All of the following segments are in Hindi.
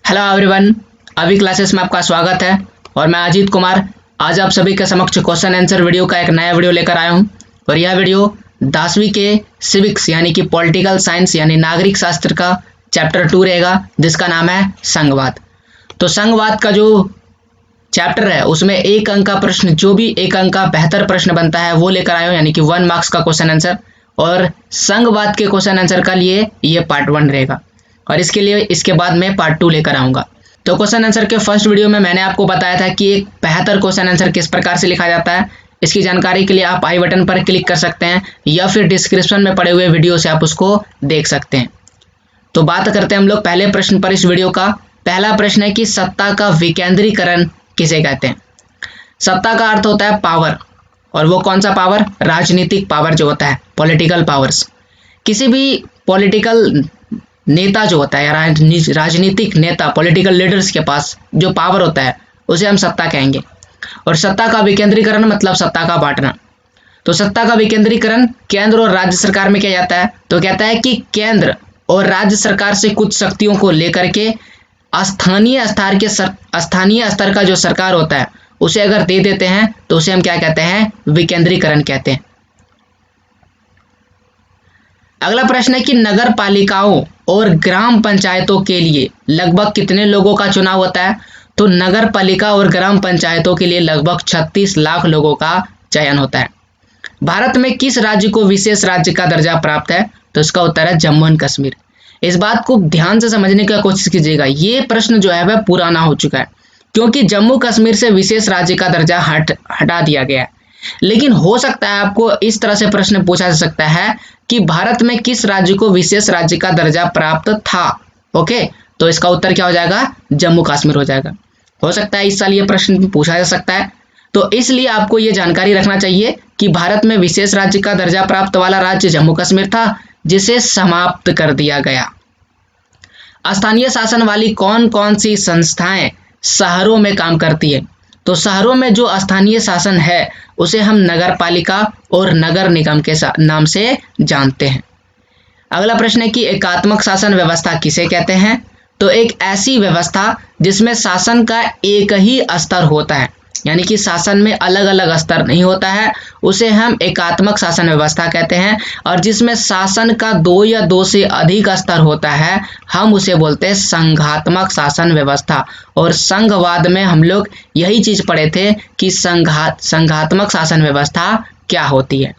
हेलो एवरीवन, अभी क्लासेस में आपका स्वागत है और मैं अजीत कुमार आज आप सभी के समक्ष क्वेश्चन आंसर वीडियो का एक नया वीडियो लेकर आया हूं। और यह वीडियो 10वीं के सिविक्स यानी कि पॉलिटिकल साइंस यानी नागरिक शास्त्र का चैप्टर 2 रहेगा, जिसका नाम है संघवाद। तो संघवाद का जो चैप्टर है उसमें एक अंक का प्रश्न, जो भी एक अंक का बेहतर प्रश्न बनता है वो लेकर आया हूं, यानी कि 1 मार्क्स का क्वेश्चन आंसर। और संघवाद के क्वेश्चन आंसर का लिए ये पार्ट 1 रहेगा और इसके बाद मैं पार्ट 2 लेकर आऊंगा। तो क्वेश्चन आंसर के फर्स्ट वीडियो में मैंने आपको बताया था कि एक बेहतर क्वेश्चन आंसर किस प्रकार से लिखा जाता है। इसकी जानकारी के लिए आप आई बटन पर क्लिक कर सकते हैं या फिर डिस्क्रिप्शन में पड़े हुए वीडियो से आप उसको देख सकते हैं। तो बात करते हैं हम लोग पहले प्रश्न पर इस वीडियो का। पहला प्रश्न है कि सत्ता का विकेंद्रीकरण किसे कहते हैं। सत्ता का अर्थ होता है पावर, और वो कौन सा पावर? राजनीतिक पावर जो होता है, पॉलिटिकल पावर्स। किसी भी पॉलिटिकल नेता जो होता है या राजनीतिक नेता, पॉलिटिकल लीडर्स के पास जो पावर होता है उसे हम सत्ता कहेंगे। और सत्ता का विकेंद्रीकरण मतलब सत्ता का बांटना। तो सत्ता का विकेंद्रीकरण केंद्र और राज्य सरकार में किया जाता है। तो कहता है कि केंद्र और राज्य सरकार से कुछ शक्तियों को लेकर के स्थानीय स्तर का जो सरकार होता है उसे अगर दे देते हैं तो उसे हम क्या कहते हैं? विकेंद्रीकरण कहते हैं। अगला प्रश्न है कि नगर पालिकाओं और ग्राम पंचायतों के लिए लगभग कितने लोगों का चुनाव होता है। तो नगर पालिका और ग्राम पंचायतों के लिए लगभग 36 लाख लोगों का चयन होता है। भारत में किस राज्य को विशेष राज्य का दर्जा प्राप्त है? तो इसका उत्तर है जम्मू एंड कश्मीर। इस बात को ध्यान से समझने की कोशिश कीजिएगा। ये प्रश्न जो है वह पुराना हो चुका है, क्योंकि जम्मू कश्मीर से विशेष राज्य का दर्जा हटा दिया गया है। लेकिन हो सकता है आपको इस तरह से प्रश्न पूछा जा सकता है कि भारत में किस राज्य को विशेष राज्य का दर्जा प्राप्त था। ओके, तो इसका उत्तर क्या हो जाएगा? जम्मू कश्मीर हो जाएगा। हो सकता है इस साल ये प्रश्न पूछा जा सकता है, तो इसलिए आपको ये जानकारी रखना चाहिए कि भारत में विशेष राज्य का दर्जा प्राप्त वाला राज्य जम्मू कश्मीर था, जिसे समाप्त कर दिया गया। स्थानीय शासन वाली कौन कौन सी संस्थाएं शहरों में काम करती है। तो शहरों में जो स्थानीय शासन है उसे हम नगर पालिका और नगर निगम के नाम से जानते हैं। अगला प्रश्न है कि एकात्मक शासन व्यवस्था किसे कहते हैं। तो एक ऐसी व्यवस्था जिसमें शासन का एक ही स्तर होता है, यानी कि शासन में अलग अलग स्तर नहीं होता है, उसे हम एकात्मक शासन व्यवस्था कहते हैं। और जिसमें शासन का 2 या 2 से अधिक स्तर होता है हम उसे बोलते हैं संघात्मक शासन व्यवस्था। और संघवाद में हम लोग यही चीज पढ़े थे कि संघात्मक शासन व्यवस्था क्या होती है।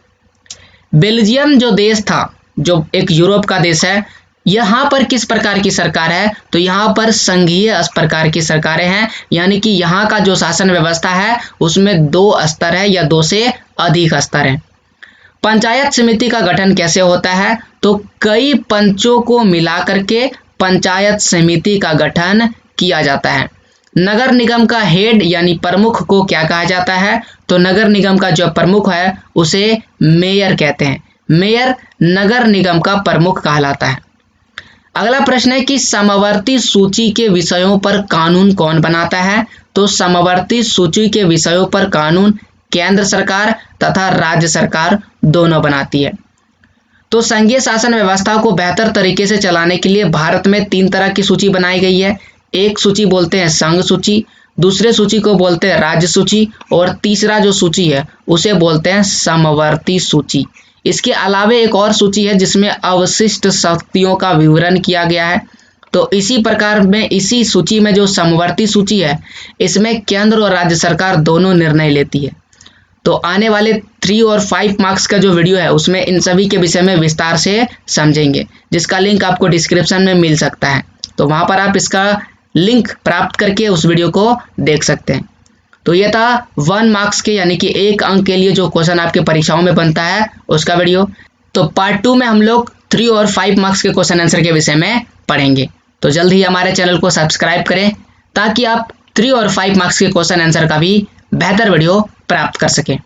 बेल्जियम जो देश था, जो एक यूरोप का देश है, यहाँ पर किस प्रकार की सरकार है। तो यहाँ पर संघीय प्रकार की सरकारें हैं, यानी कि यहाँ का जो शासन व्यवस्था है उसमें 2 स्तर है या 2 से अधिक स्तर है। पंचायत समिति का गठन कैसे होता है। तो कई पंचों को मिलाकर के पंचायत समिति का गठन किया जाता है। नगर निगम का हेड यानी प्रमुख को क्या कहा जाता है। तो नगर निगम का जो प्रमुख है उसे मेयर कहते हैं। मेयर नगर निगम का प्रमुख कहलाता है। अगला प्रश्न है कि समवर्ती सूची के विषयों पर कानून कौन बनाता है। तो समवर्ती सूची के विषयों पर कानून केंद्र सरकार तथा राज्य सरकार दोनों बनाती है। तो संघीय शासन व्यवस्था को बेहतर तरीके से चलाने के लिए भारत में 3 तरह की सूची बनाई गई है। एक सूची बोलते हैं संघ सूची, दूसरे सूची को बोलते हैं राज्य सूची, और तीसरा जो सूची है उसे बोलते हैं समवर्ती सूची। इसके अलावा एक और सूची है जिसमें अवशिष्ट शक्तियों का विवरण किया गया है। तो इसी प्रकार में इसी सूची में जो समवर्ती सूची है इसमें केंद्र और राज्य सरकार दोनों निर्णय लेती है। तो आने वाले 3 और 5 मार्क्स का जो वीडियो है उसमें इन सभी के विषय में विस्तार से समझेंगे, जिसका लिंक आपको डिस्क्रिप्शन में मिल सकता है। तो वहां पर आप इसका लिंक प्राप्त करके उस वीडियो को देख सकते हैं। तो ये था 1 मार्क्स के यानी कि 1 अंक के लिए जो क्वेश्चन आपके परीक्षाओं में बनता है उसका वीडियो। तो पार्ट 2 में हम लोग 3 और 5 मार्क्स के क्वेश्चन आंसर के विषय में पढ़ेंगे। तो जल्द ही हमारे चैनल को सब्सक्राइब करें ताकि आप 3 और 5 मार्क्स के क्वेश्चन आंसर का भी बेहतर वीडियो प्राप्त कर सकें।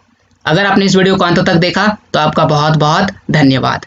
अगर आपने इस वीडियो को अंत तक देखा तो आपका बहुत बहुत धन्यवाद।